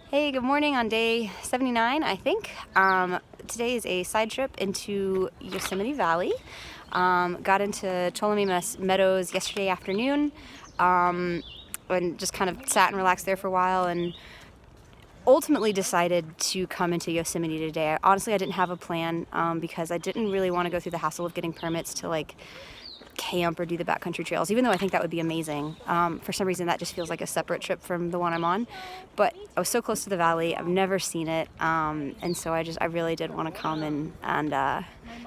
Hey, good morning on day 79, I think. Today is a side trip into Yosemite Valley. Got into Tuolumne Meadows yesterday afternoon and just kind of sat and relaxed there for a while and ultimately decided to come into Yosemite today. Honestly, I didn't have a plan because I didn't really want to go through the hassle of getting permits to camp or do the backcountry trails, even though I think that would be amazing. For some reason that just feels like a separate trip from the one I'm on, but I was so close to the valley, I've never seen it, and so I really did want to come and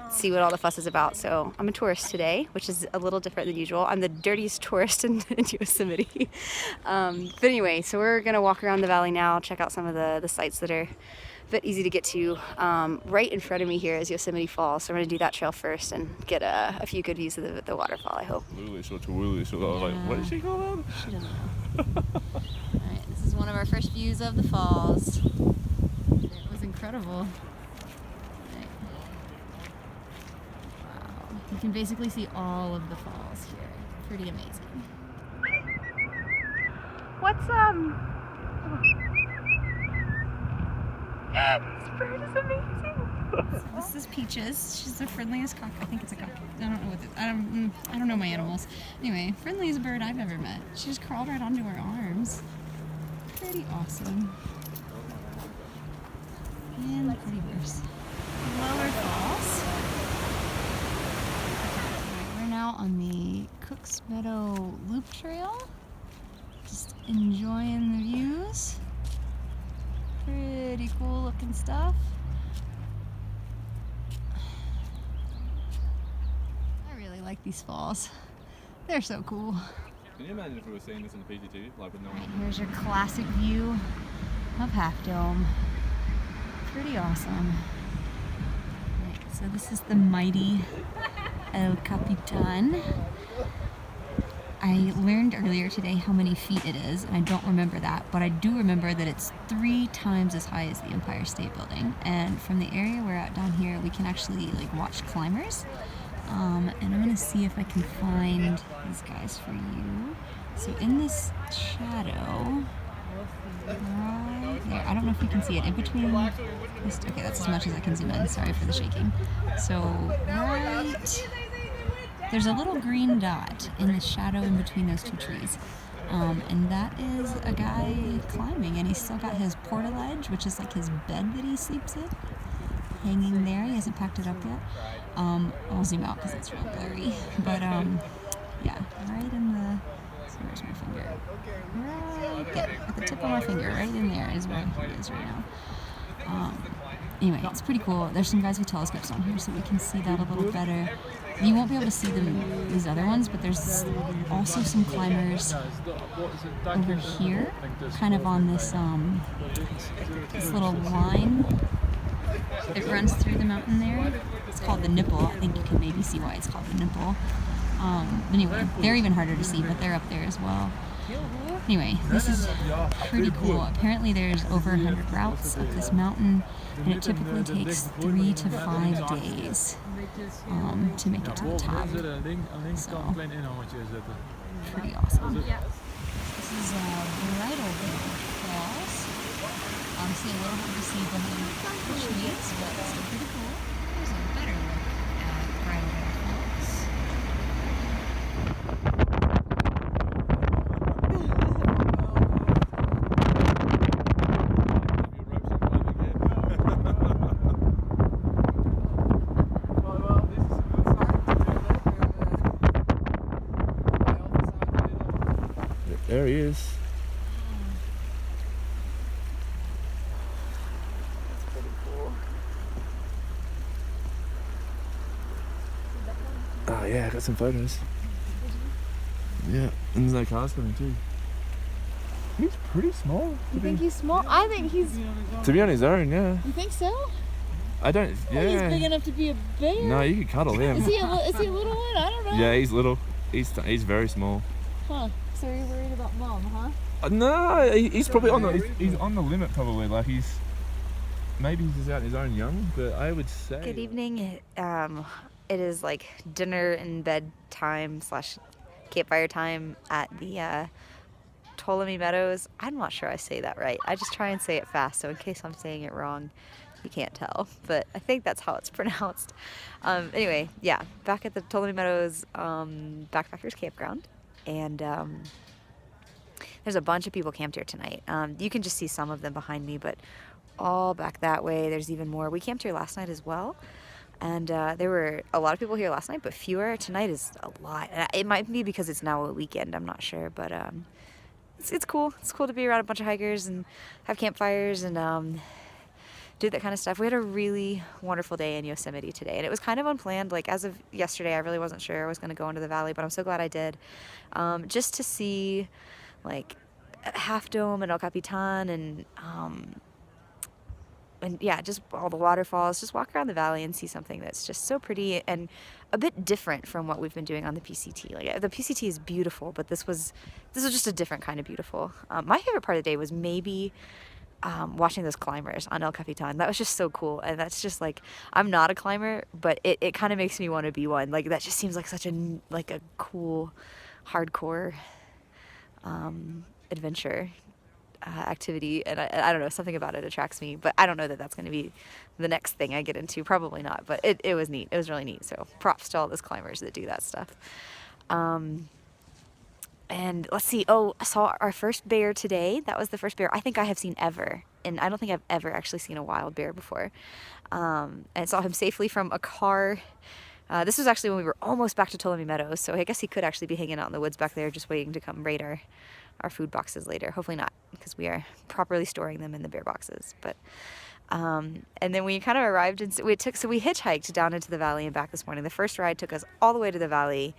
see what all the fuss is about. So I'm a tourist today, which is a little different than usual. I'm the dirtiest tourist in Yosemite. But anyway, so we're gonna walk around the valley now, check out some of the sites that are a bit easy to get to. Right in front of me here is Yosemite Falls, so we're gonna do that trail first and get a few good views of the waterfall, I hope. Tuolumne or Tuolumne. I was like, what did she call that? She doesn't know. Alright, this is one of our first views of the falls. It was incredible. Right. Wow. You can basically see all of the falls here. Pretty amazing. What's this bird is amazing. So this is Peaches. She's the friendliest cock. I think it's a cock. I don't know what I don't know my animals. Anyway, friendliest bird I've ever met. She just crawled right onto our arms. Pretty awesome. And the pretty horse. Lower Falls. Right, we're now on the Cook's Meadow Loop Trail. Just enjoying the views. Pretty cool looking stuff. I really like these falls. They're so cool. Can you imagine if we were seeing this on the PCT? Like with no one? Here's your classic view of Half Dome. Pretty awesome. Right, so this is the mighty El Capitan. I learned earlier today how many feet it is, and I don't remember that, but I do remember that it's 3 times as high as the Empire State Building. And from the area we're at down here, we can actually watch climbers. And I'm gonna see if I can find these guys for you. So in this shadow, right there, I don't know if you can see it, in between this, okay, that's as much as I can zoom in, sorry for the shaking. So right, there's a little green dot in the shadow in between those 2 trees. And that is a guy climbing, and he's still got his portaledge, which is like his bed that he sleeps in, hanging there. He hasn't packed it up yet. I'll zoom out because it's real blurry. But yeah, right in the, so where's my finger? Right there, at the tip of my finger, right in there is where he is right now. Anyway, it's pretty cool. There's some guys with telescopes on here, so we can see that a little better. You won't be able to see these other ones, but there's also some climbers over here, kind of on this this little line that runs through the mountain there. It's called the nipple. I think you can maybe see why it's called the nipple. Anyway, they're even harder to see, but they're up there as well. Anyway, this is pretty cool. Apparently there's over 100 routes up this mountain, and it typically takes 3 to 5 days to make it to the top. So, pretty awesome. This is Bridal Falls. Obviously a little hard to see behind the trees, but still pretty cool. There's a better look at Bridal Falls. There he is. That's pretty cool. Oh yeah, I got some photos. Yeah, and there's no cars coming too. He's pretty small. You think he's small? I think he's... To be on his own, yeah. You think so? I don't, yeah. He's big enough to be a bear? No, you could cuddle him. Is he a little one? I don't know. Yeah, he's little. He's very small. Huh. So you're worried about Mom, huh? No, he's probably on the he's on the limit probably. Like maybe he's just out on his own young, but I would say. Good evening. It is dinner and bed time / campfire time at the Tuolumne Meadows. I'm not sure I say that right. I just try and say it fast, so in case I'm saying it wrong, you can't tell. But I think that's how it's pronounced. Anyway, yeah, back at the Tuolumne Meadows Backpackers Campground. And there's a bunch of people camped here tonight. You can just see some of them behind me, but all back that way, there's even more. We camped here last night as well. And there were a lot of people here last night, but fewer. Tonight is a lot. And it might be because it's now a weekend, I'm not sure. But it's cool. It's cool to be around a bunch of hikers and have campfires and do that kind of stuff. We had a really wonderful day in Yosemite today. And it was kind of unplanned. Like, as of yesterday, I really wasn't sure I was going to go into the valley, but I'm so glad I did. Just to see, like, Half Dome and El Capitan and yeah, just all the waterfalls, just walk around the valley and see something that's just so pretty and a bit different from what we've been doing on the PCT. Like, the PCT is beautiful, but this was just a different kind of beautiful. My favorite part of the day was maybe watching those climbers on El Capitan. That was just so cool. And that's just like, I'm not a climber, but it kind of makes me want to be one. Like, that just seems like such a cool, hardcore adventure activity, and I don't know, something about it attracts me, but I don't know that that's going to be the next thing I get into, probably not, but it was neat. It was really neat, so props to all those climbers that do that stuff. And let's see, I saw our first bear today. That was the first bear I think I have seen ever, and I don't think I've ever actually seen a wild bear before. And saw him safely from a car. This was actually when we were almost back to Tuolumne Meadows, so I guess he could actually be hanging out in the woods back there just waiting to come raid our food boxes later. Hopefully not, because we are properly storing them in the bear boxes. But and then we kind of arrived and so we hitchhiked down into the valley and back this morning. The first ride took us all the way to the valley.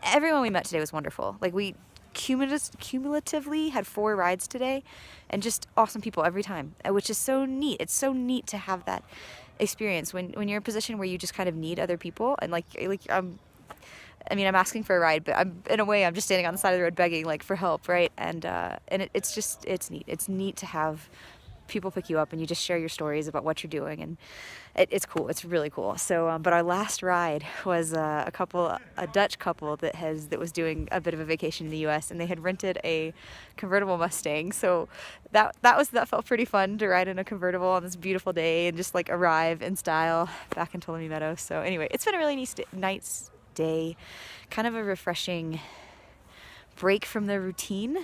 Everyone we met today was wonderful. Like, we cumulatively had 4 rides today, and just awesome people every time, which is so neat. It's so neat to have that experience when you're in a position where you just kind of need other people, and I'm asking for a ride, but I'm just standing on the side of the road begging, like, for help, right? And it's neat. It's neat to have people pick you up and you just share your stories about what you're doing, and it's cool. It's really cool. So, but our last ride was a Dutch couple that was doing a bit of a vacation in the U.S. and they had rented a convertible Mustang. So that felt pretty fun to ride in a convertible on this beautiful day and just like arrive in style back in Tuolumne Meadows. So anyway, it's been a really nice day, kind of a refreshing break from the routine,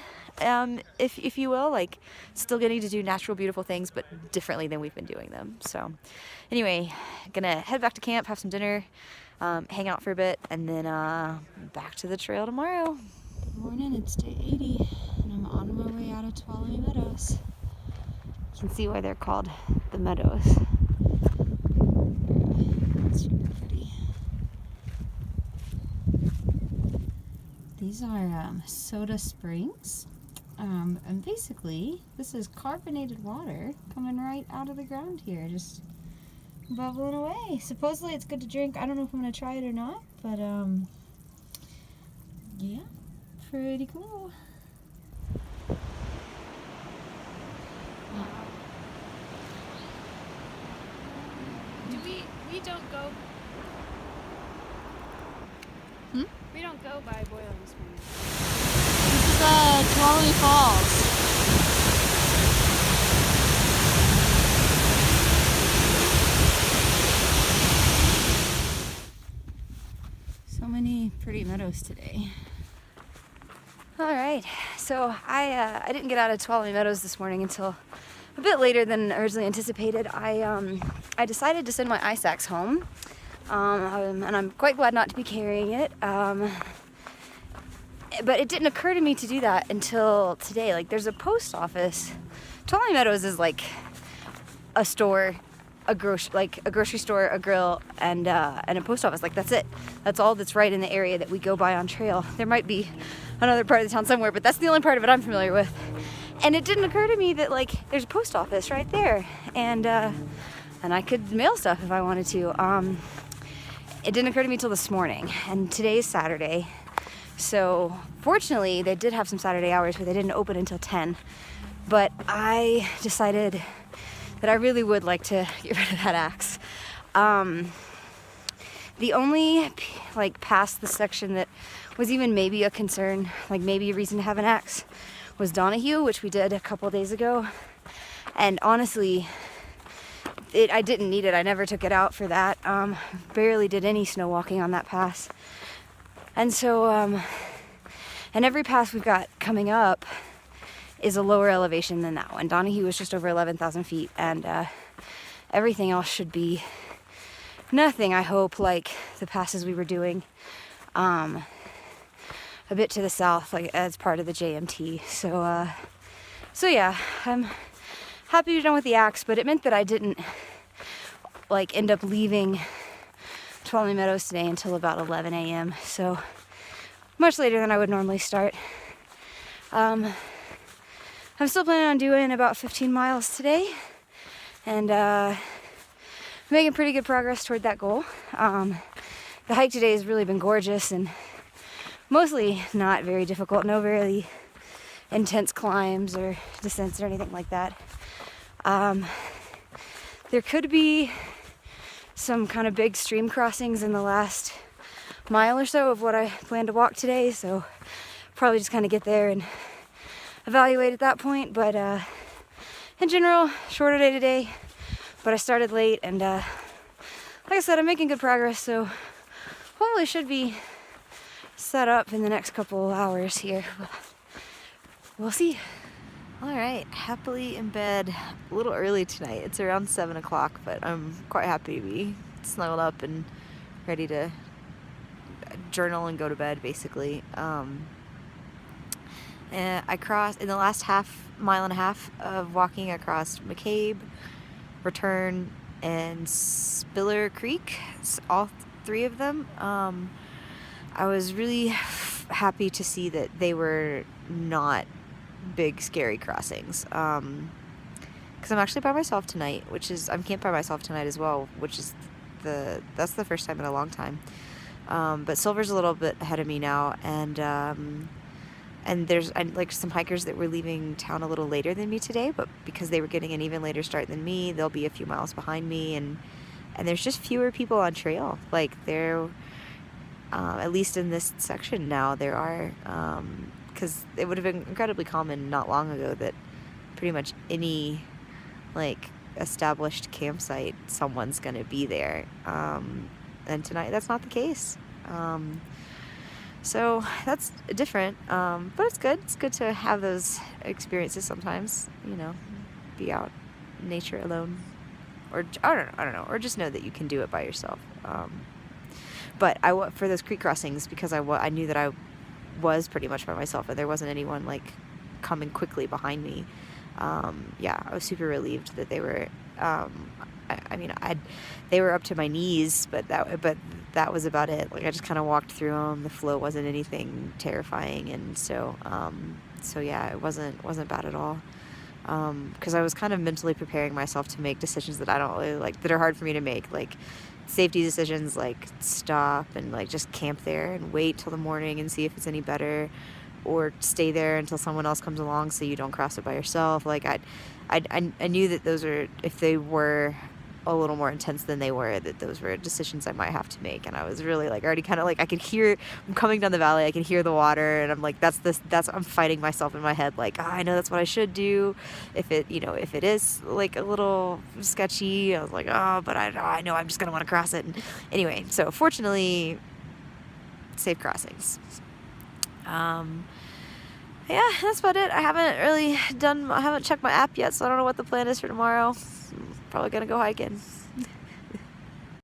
if you will, like still getting to do natural, beautiful things, but differently than we've been doing them. So anyway, gonna head back to camp, have some dinner, hang out for a bit, and then back to the trail tomorrow. Good morning, it's day 80, and I'm on my way out of Tuolumne Meadows. You can see why they're called the Meadows. It's super pretty. These are soda springs, and basically this is carbonated water coming right out of the ground here, just bubbling away. Supposedly it's good to drink. I don't know if I'm going to try it or not, but yeah, pretty cool. We don't go. We don't go by Boiling Springs. This is Tuolumne Falls. So many pretty meadows today. All right, so I didn't get out of Tuolumne Meadows this morning until a bit later than originally anticipated. I decided to send my ice axe home. And I'm quite glad not to be carrying it. But it didn't occur to me to do that until today. Like, there's a post office. Tuolumne Meadows is like a store, a grocery store, a grill, and a post office. Like, that's it. That's all that's right in the area that we go by on trail. There might be another part of the town somewhere, but that's the only part of it I'm familiar with. And it didn't occur to me that, like, there's a post office right there, and I could mail stuff if I wanted to. It didn't occur to me till this morning, and today is Saturday. So fortunately, they did have some Saturday hours where they didn't open until 10. But I decided that I really would like to get rid of that axe. The only, like, past the section that was even maybe a concern, like maybe a reason to have an axe, was Donahue, which we did a couple days ago. And honestly, I didn't need it. I never took it out for that. Barely did any snow walking on that pass. And so, and every pass we've got coming up is a lower elevation than that one. Donahue was just over 11,000 feet, and everything else should be nothing, I hope, like the passes we were doing a bit to the south, like as part of the JMT. So yeah, I'm happy to be done with the axe, but it meant that I didn't like end up leaving Tuolumne Meadows today until about 11 a.m. So much later than I would normally start. I'm still planning on doing about 15 miles today, and making pretty good progress toward that goal. The hike today has really been gorgeous and mostly not very difficult, no very intense climbs or descents or anything like that. There could be some kind of big stream crossings in the last mile or so of what I plan to walk today, so probably just kind of get there and evaluate at that point. But in general, shorter day today, but I started late, and like I said, I'm making good progress, so hopefully should be set up in the next couple hours here. We'll see. All right, happily in bed a little early tonight. It's around 7 o'clock, but I'm quite happy to be snuggled up and ready to journal and go to bed, basically. And I crossed, in the last mile and a half of walking, I crossed McCabe, Return, and Spiller Creek, all three of them. I was really happy to see that they were not big, scary crossings. Because I'm actually by myself tonight, I'm camped by myself tonight as well, which is that's the first time in a long time. But Silver's a little bit ahead of me now, and there's like some hikers that were leaving town a little later than me today, but because they were getting an even later start than me, they'll be a few miles behind me, and there's just fewer people on trail. Like there, at least in this section now, there are, because it would have been incredibly common not long ago that pretty much any like established campsite, someone's gonna be there, and tonight that's not the case. So that's different, but it's good. It's good to have those experiences sometimes, be out in nature alone, or I don't know, or just know that you can do it by yourself. But for those creek crossings, because I knew that I was pretty much by myself and there wasn't anyone like coming quickly behind me. Yeah, I was super relieved that they were. They were up to my knees, but that was about it. Like I just kind of walked through them. The flow wasn't anything terrifying, and so yeah, it wasn't bad at all. Because I was kind of mentally preparing myself to make decisions that I don't really like, that are hard for me to make, like safety decisions, like stop and like just camp there and wait till the morning and see if it's any better, or stay there until someone else comes along so you don't cross it by yourself. Like I knew that those are, if they were a little more intense than they were, that those were decisions I might have to make. And I was really like already kind of like, I could hear, I'm coming down the valley, I can hear the water, and I'm like, I'm fighting myself in my head, like, oh, I know that's what I should do. If it is like a little sketchy, I was like, oh, but I know I'm just gonna want to cross it. And anyway, so fortunately, safe crossings. Yeah, that's about it. I haven't checked my app yet, so I don't know what the plan is for tomorrow. Probably gonna go hiking.